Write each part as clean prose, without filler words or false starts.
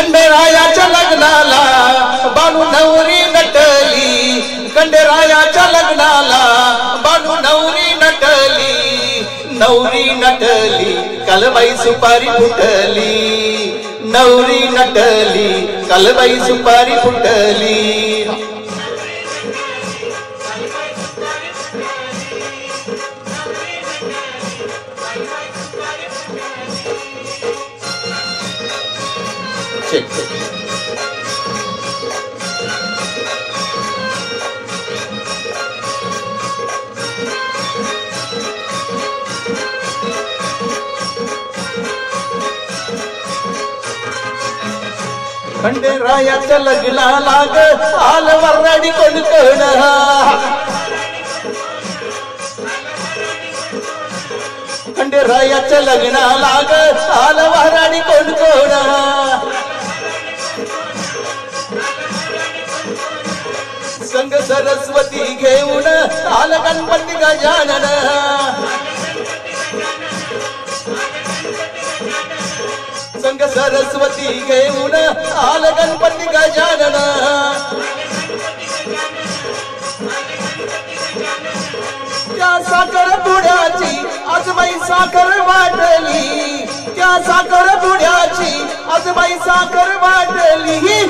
खंडेरायाच्या लग्नाला बानू नवरी नटली, खंडेरायाच्या लग्नाला बानू नवरी नटली, नवरी नटली कालबाई सुपारी फुटली, नवरी नटली कालबाई सुपारी फुटली. खंडेरायाच्या लग्नाला ग आल वराडी कोण कोण, खंडेरायाच्या लग्नाला ग आल वराडी कोण कोण, संग सरस्वती घेऊन आल गणपती गजानन, संग सरस्वती घेऊन आल गणपती गजानन. त्या साखर बुड्याची आजबाई साखर वाटली, त्या साखर बुड्याची आजबाई साखर वाटली,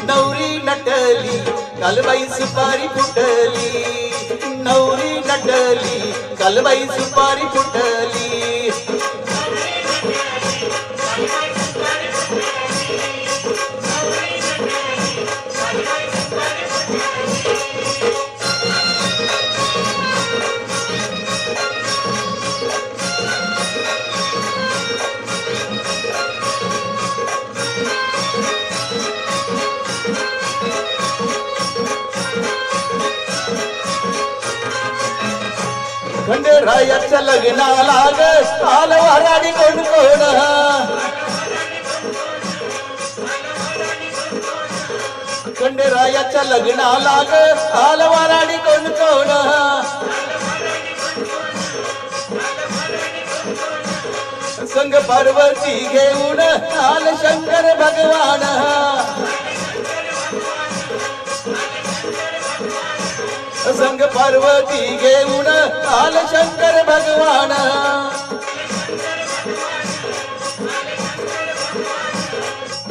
नवरी नटली कालबाई सुपारी फुटली, नवरी नटली कालबाई सुपारी फुटली. खंडेरायाच्या लग्नाला ग आल वराडी कोण कोण, खंडेरायाच्या लग्नाला ग आल वराडी कोण कोण, संग पार्वती घेऊन आल शंकर भगवान, संग पार्वती घेऊन आल शंकर भगवान.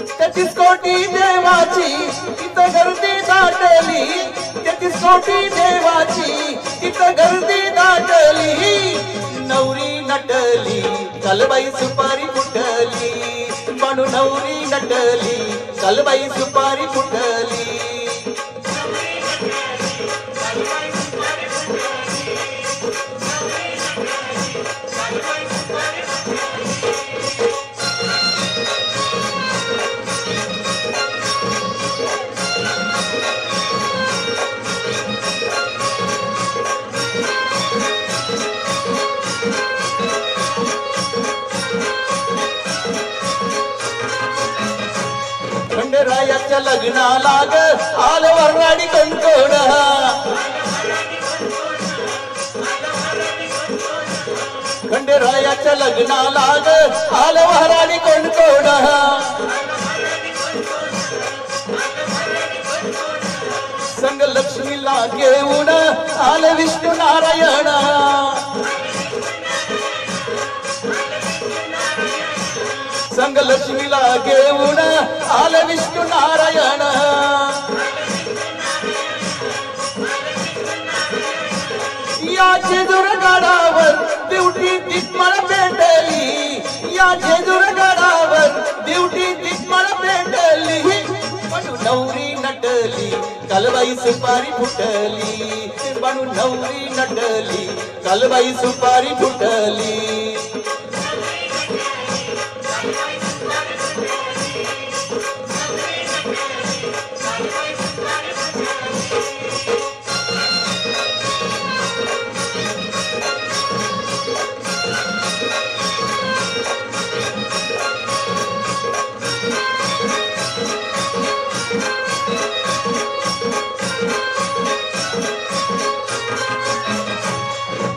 तेहतीस कोटी देवाची तिथं गर्दी दाटली, तेहतीस कोटी देवाची तिथं गर्दी दाटली, नवरी नटली कालबाई सुपारी फुटली, बानू नवरी नटली कालबाई सुपारी फुटली. खंडेरायाच्या लग्नाला ग आल वराडी कोण कोण, खंडेरायाच्या लग्नाला ग आल वराडी कोण कोण, संग लक्ष्मीला घेऊन आल विष्णू नारायण, संग लक्ष्मीला घेऊन आल विष्णू नारायण. या जेजुरगडावर दिवटी दिग्मळ पेटली, या जेजुरगडावर दिवटी दिग्मळ पेटली, बानू नवरी नटली कालबाई सुपारी फुटली, बानू नवरी नटली कालबाई सुपारी फुटली.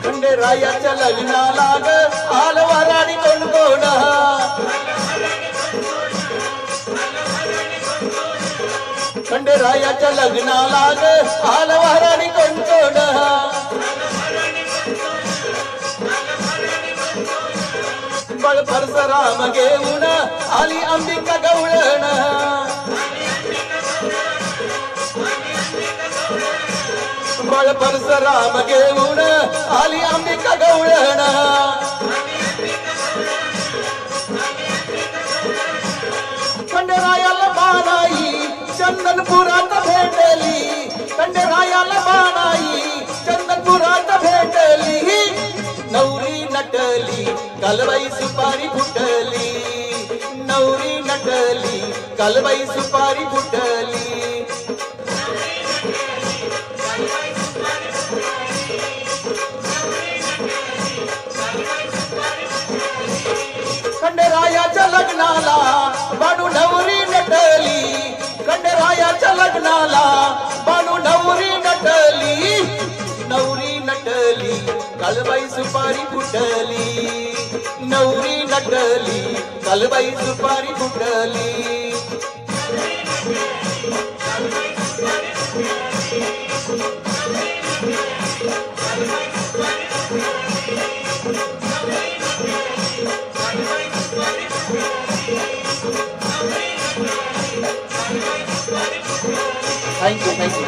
खंडेरायाच्या लग्नाला ग आल वराडी कोण कोण, खंडेरायाच्या लग्नाला ग आलं वराडी कोण बळ परसराम घेऊन आली अंबिका गवळण बळ परसराम घेऊन आली अंबिका गवळण खंडेरायाला बाणाई चंदनपुरात भेटली खंडेरायाला बाणाई चंदनपुरात भेटली नवरी नटली कालबाई सुपारी फुटली नवरी नटली कालबाई सुपारी फुटली खंडेरायाच्या लग्नाला बानू नवरी नटली खंडेरायाच्या लग्नाला बानू नवरी नटली नवरी नटली कालबाई सुपारी फुटली नवरी नटली कालबाई सुपारी फुटली थँक्यू थँक्यू